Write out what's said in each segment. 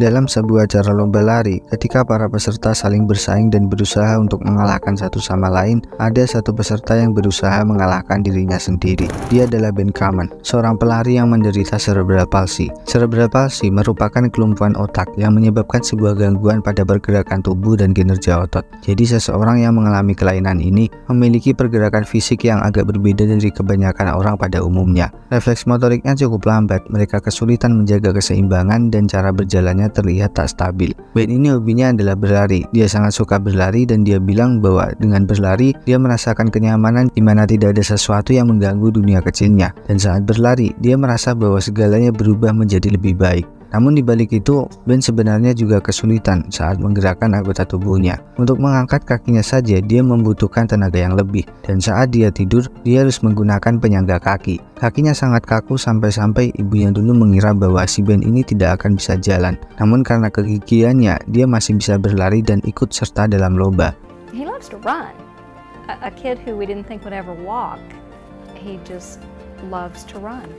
Dalam sebuah acara lomba lari, ketika para peserta saling bersaing dan berusaha untuk mengalahkan satu sama lain, ada satu peserta yang berusaha mengalahkan dirinya sendiri. Dia adalah Ben Kamen, seorang pelari yang menderita cerebral palsy. Cerebral palsy merupakan kelumpuhan otak yang menyebabkan sebuah gangguan pada pergerakan tubuh dan kinerja otot. Jadi seseorang yang mengalami kelainan ini memiliki pergerakan fisik yang agak berbeda dari kebanyakan orang pada umumnya. Refleks motoriknya cukup lambat, mereka kesulitan menjaga keseimbangan dan cara berjalannya terlihat tak stabil. Ben ini hobinya adalah berlari. Dia sangat suka berlari dan dia bilang bahwa dengan berlari dia merasakan kenyamanan di mana tidak ada sesuatu yang mengganggu dunia kecilnya. Dan saat berlari, dia merasa bahwa segalanya berubah menjadi lebih baik. Namun di balik itu, Ben sebenarnya juga kesulitan saat menggerakkan anggota tubuhnya. Untuk mengangkat kakinya saja dia membutuhkan tenaga yang lebih, dan saat dia tidur, dia harus menggunakan penyangga kaki. Kakinya sangat kaku sampai-sampai ibunya dulu mengira bahwa si Ben ini tidak akan bisa jalan. Namun karena kegigihannya, dia masih bisa berlari dan ikut serta dalam lomba. He loves to run. A kid who we didn't think would ever walk, he just loves to run.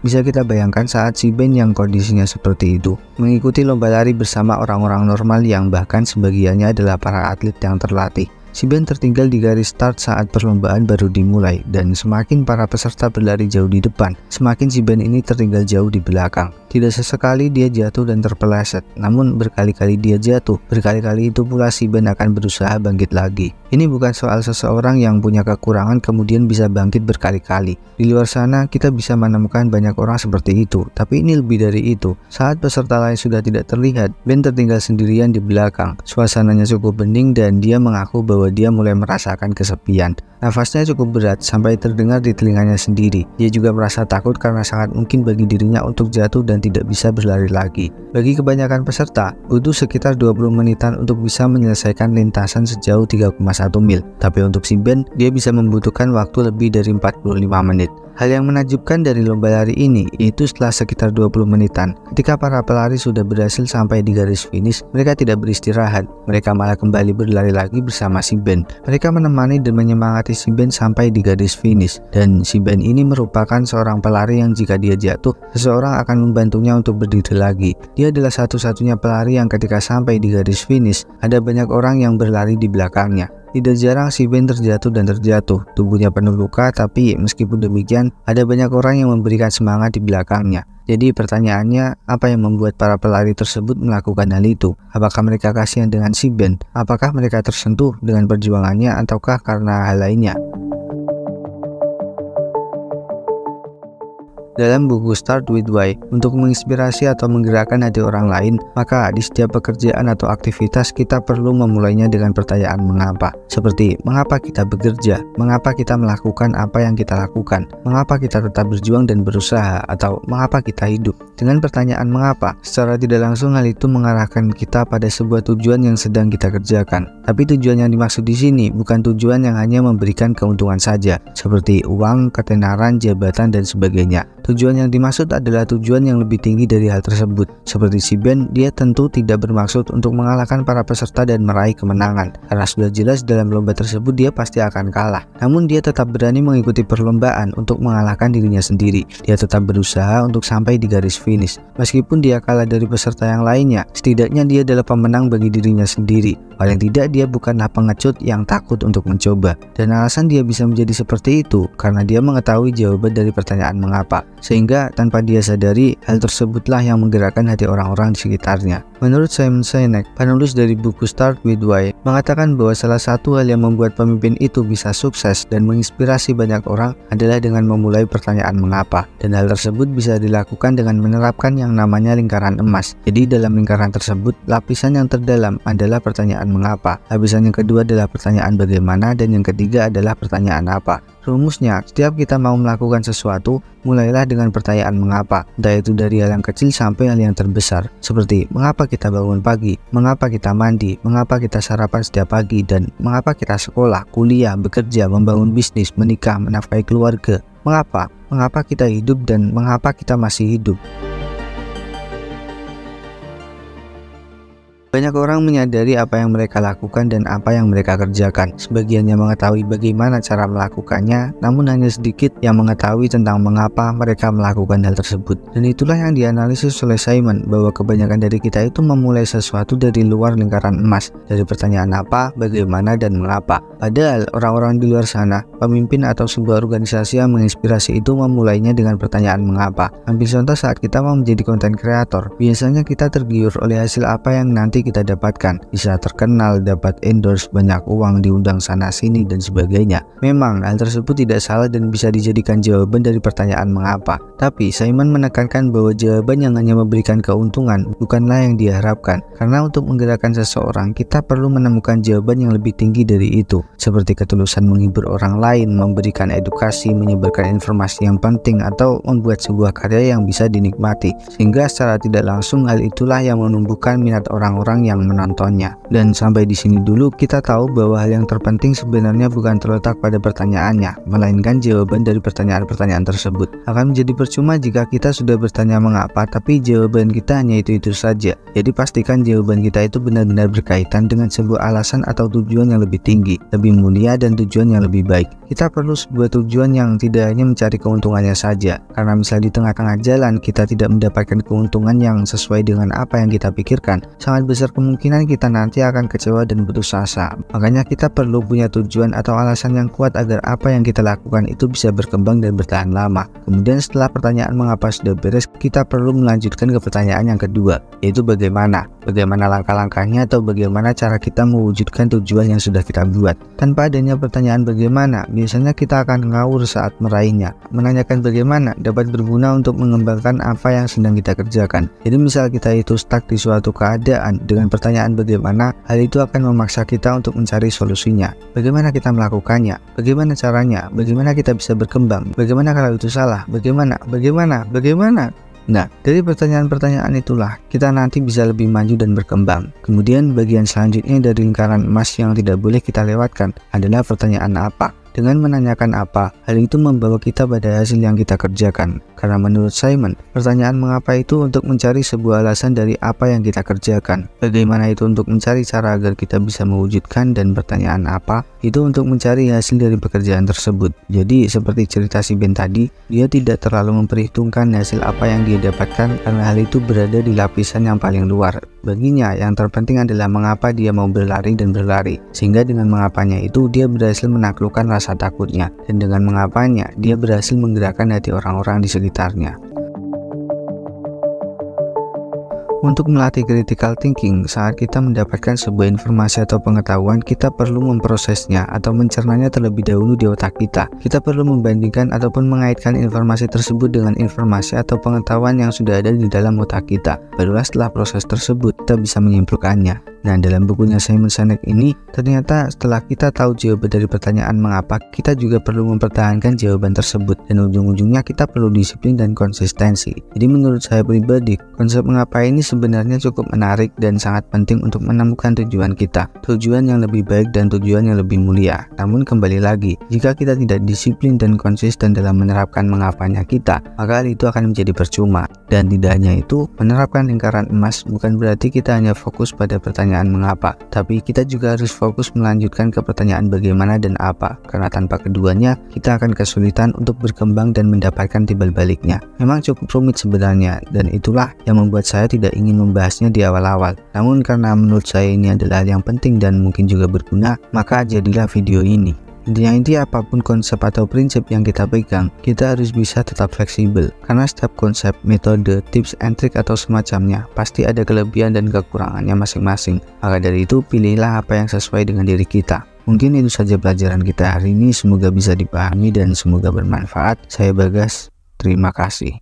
Bisa kita bayangkan saat si Ben yang kondisinya seperti itu mengikuti lomba lari bersama orang-orang normal yang bahkan sebagiannya adalah para atlet yang terlatih. Si Ben tertinggal di garis start saat perlombaan baru dimulai, dan semakin para peserta berlari jauh di depan, semakin si Ben ini tertinggal jauh di belakang. Tidak sesekali dia jatuh dan terpeleset, namun berkali-kali dia jatuh. Berkali-kali itu pula si Ben akan berusaha bangkit lagi. Ini bukan soal seseorang yang punya kekurangan kemudian bisa bangkit berkali-kali. Di luar sana kita bisa menemukan banyak orang seperti itu, tapi ini lebih dari itu. Saat peserta lain sudah tidak terlihat, Ben tertinggal sendirian di belakang. Suasananya cukup bening dan dia mengaku bahwa dia mulai merasakan kesepian. Nafasnya cukup berat sampai terdengar di telinganya sendiri. Dia juga merasa takut karena sangat mungkin bagi dirinya untuk jatuh dan tidak bisa berlari lagi. Bagi kebanyakan peserta, butuh sekitar 20 menitan untuk bisa menyelesaikan lintasan sejauh 3,1 mil. Tapi untuk si Ben, dia bisa membutuhkan waktu lebih dari 45 menit. Hal yang menakjubkan dari lomba lari ini yaitu setelah sekitar 20 menitan, ketika para pelari sudah berhasil sampai di garis finish, mereka tidak beristirahat. Mereka malah kembali berlari lagi bersama si Ben. Mereka menemani dan menyemangati si Ben sampai di garis finish. Dan si Ben ini merupakan seorang pelari yang jika dia jatuh, seseorang akan membantunya untuk berdiri lagi. Dia adalah satu-satunya pelari yang ketika sampai di garis finish, ada banyak orang yang berlari di belakangnya. Tidak jarang si Ben terjatuh dan terjatuh, tubuhnya penuh luka, tapi meskipun demikian, ada banyak orang yang memberikan semangat di belakangnya. Jadi pertanyaannya, apa yang membuat para pelari tersebut melakukan hal itu? Apakah mereka kasihan dengan si Ben? Apakah mereka tersentuh dengan perjuangannya ataukah karena hal lainnya? Dalam buku Start With Why, untuk menginspirasi atau menggerakkan hati orang lain, maka di setiap pekerjaan atau aktivitas kita perlu memulainya dengan pertanyaan mengapa. Seperti, mengapa kita bekerja? Mengapa kita melakukan apa yang kita lakukan? Mengapa kita tetap berjuang dan berusaha? Atau mengapa kita hidup? Dengan pertanyaan mengapa, secara tidak langsung hal itu mengarahkan kita pada sebuah tujuan yang sedang kita kerjakan. Tapi tujuan yang dimaksud di sini bukan tujuan yang hanya memberikan keuntungan saja, seperti uang, ketenaran, jabatan, dan sebagainya. Tujuan yang dimaksud adalah tujuan yang lebih tinggi dari hal tersebut. Seperti si Ben, dia tentu tidak bermaksud untuk mengalahkan para peserta dan meraih kemenangan, karena sudah jelas dalam lomba tersebut dia pasti akan kalah. Namun dia tetap berani mengikuti perlombaan untuk mengalahkan dirinya sendiri. Dia tetap berusaha untuk sampai di garis finish. Meskipun dia kalah dari peserta yang lainnya, setidaknya dia adalah pemenang bagi dirinya sendiri. Paling tidak dia bukanlah pengecut yang takut untuk mencoba. Dan alasan dia bisa menjadi seperti itu karena dia mengetahui jawaban dari pertanyaan mengapa. Sehingga tanpa dia sadari, hal tersebutlah yang menggerakkan hati orang-orang di sekitarnya. Menurut Simon Sinek, penulis dari buku Start With Why, mengatakan bahwa salah satu hal yang membuat pemimpin itu bisa sukses dan menginspirasi banyak orang adalah dengan memulai pertanyaan mengapa. Dan hal tersebut bisa dilakukan dengan menerapkan yang namanya lingkaran emas. Jadi dalam lingkaran tersebut, lapisan yang terdalam adalah pertanyaan mengapa, lapisan yang kedua adalah pertanyaan bagaimana, dan yang ketiga adalah pertanyaan apa. Rumusnya, setiap kita mau melakukan sesuatu, mulailah dengan pertanyaan mengapa, entah itu dari hal yang kecil sampai hal yang terbesar, seperti mengapa kita bangun pagi, mengapa kita mandi, mengapa kita sarapan setiap pagi, dan mengapa kita sekolah, kuliah, bekerja, membangun bisnis, menikah, menafkahi keluarga. Mengapa kita hidup dan mengapa kita masih hidup. Banyak orang menyadari apa yang mereka lakukan dan apa yang mereka kerjakan. Sebagiannya mengetahui bagaimana cara melakukannya, namun hanya sedikit yang mengetahui tentang mengapa mereka melakukan hal tersebut. Dan itulah yang dianalisis oleh Simon, bahwa kebanyakan dari kita itu memulai sesuatu dari luar lingkaran emas, dari pertanyaan apa, bagaimana, dan mengapa. Padahal orang-orang di luar sana, pemimpin atau sebuah organisasi yang menginspirasi itu memulainya dengan pertanyaan mengapa. Ambil contoh saat kita mau menjadi konten kreator, biasanya kita tergiur oleh hasil apa yang nanti kita dapatkan, bisa terkenal, dapat endorse, banyak uang, diundang sana sini, dan sebagainya. Memang hal tersebut tidak salah dan bisa dijadikan jawaban dari pertanyaan mengapa. Tapi Simon menekankan bahwa jawaban yang hanya memberikan keuntungan bukanlah yang diharapkan, karena untuk menggerakkan seseorang kita perlu menemukan jawaban yang lebih tinggi dari itu, seperti ketulusan menghibur orang lain, memberikan edukasi, menyebarkan informasi yang penting, atau membuat sebuah karya yang bisa dinikmati, sehingga secara tidak langsung hal itulah yang menumbuhkan minat orang-orang yang menontonnya. Dan sampai di sini dulu kita tahu bahwa hal yang terpenting sebenarnya bukan terletak pada pertanyaannya, melainkan jawaban dari pertanyaan-pertanyaan tersebut. Akan menjadi percuma jika kita sudah bertanya mengapa tapi jawaban kita hanya itu-itu saja. Jadi pastikan jawaban kita itu benar-benar berkaitan dengan sebuah alasan atau tujuan yang lebih tinggi, lebih mulia, dan tujuan yang lebih baik. Kita perlu sebuah tujuan yang tidak hanya mencari keuntungannya saja, karena misal di tengah-tengah jalan kita tidak mendapatkan keuntungan yang sesuai dengan apa yang kita pikirkan, sangat besar kemungkinan kita nanti akan kecewa dan putus asa. Makanya kita perlu punya tujuan atau alasan yang kuat agar apa yang kita lakukan itu bisa berkembang dan bertahan lama. Kemudian setelah pertanyaan mengapa sudah beres, kita perlu melanjutkan ke pertanyaan yang kedua, yaitu bagaimana. Bagaimana langkah-langkahnya atau bagaimana cara kita mewujudkan tujuan yang sudah kita buat. Tanpa adanya pertanyaan bagaimana, biasanya kita akan ngawur saat meraihnya. Menanyakan bagaimana dapat berguna untuk mengembangkan apa yang sedang kita kerjakan. Jadi misal kita itu stuck di suatu keadaan, dengan pertanyaan bagaimana, hal itu akan memaksa kita untuk mencari solusinya. Bagaimana kita melakukannya? Bagaimana caranya? Bagaimana kita bisa berkembang? Bagaimana kalau itu salah? Bagaimana? Nah, dari pertanyaan-pertanyaan itulah kita nanti bisa lebih maju dan berkembang. Kemudian bagian selanjutnya dari lingkaran emas yang tidak boleh kita lewatkan adalah pertanyaan apa. Dengan menanyakan apa, hal itu membawa kita pada hasil yang kita kerjakan. Karena menurut Simon, pertanyaan mengapa itu untuk mencari sebuah alasan dari apa yang kita kerjakan. Bagaimana itu untuk mencari cara agar kita bisa mewujudkan, dan pertanyaan apa itu untuk mencari hasil dari pekerjaan tersebut. Jadi seperti cerita si Ben tadi, dia tidak terlalu memperhitungkan hasil apa yang dia dapatkan karena hal itu berada di lapisan yang paling luar. Baginya yang terpenting adalah mengapa dia mau berlari dan berlari, sehingga dengan mengapanya itu dia berhasil menaklukkan rasa takutnya, dan dengan mengapanya dia berhasil menggerakkan hati orang-orang di sekitarnya. Untuk melatih critical thinking, saat kita mendapatkan sebuah informasi atau pengetahuan, kita perlu memprosesnya atau mencernanya terlebih dahulu di otak kita. Kita perlu membandingkan ataupun mengaitkan informasi tersebut dengan informasi atau pengetahuan yang sudah ada di dalam otak kita. Barulah setelah proses tersebut, kita bisa menyimpulkannya. Nah, dalam bukunya Simon Sinek ini, ternyata setelah kita tahu jawaban dari pertanyaan mengapa, kita juga perlu mempertahankan jawaban tersebut, dan ujung-ujungnya kita perlu disiplin dan konsistensi. Jadi menurut saya pribadi, konsep mengapa ini sebenarnya cukup menarik dan sangat penting untuk menemukan tujuan kita, tujuan yang lebih baik dan tujuan yang lebih mulia. Namun kembali lagi, jika kita tidak disiplin dan konsisten dalam menerapkan mengapanya kita, maka hal itu akan menjadi percuma. Dan tidak hanya itu, menerapkan lingkaran emas bukan berarti kita hanya fokus pada pertanyaan mengapa, tapi kita juga harus fokus melanjutkan ke pertanyaan bagaimana dan apa, karena tanpa keduanya kita akan kesulitan untuk berkembang dan mendapatkan timbal baliknya. Memang cukup rumit sebenarnya, dan itulah yang membuat saya tidak ingin membahasnya di awal-awal. Namun karena menurut saya ini adalah hal yang penting dan mungkin juga berguna, maka jadilah video ini. Intinya apapun konsep atau prinsip yang kita pegang, kita harus bisa tetap fleksibel, karena setiap konsep, metode, tips and trick atau semacamnya pasti ada kelebihan dan kekurangannya masing-masing. Maka dari itu, pilihlah apa yang sesuai dengan diri kita. Mungkin itu saja pelajaran kita hari ini, semoga bisa dipahami dan semoga bermanfaat. Saya Bagas, terima kasih.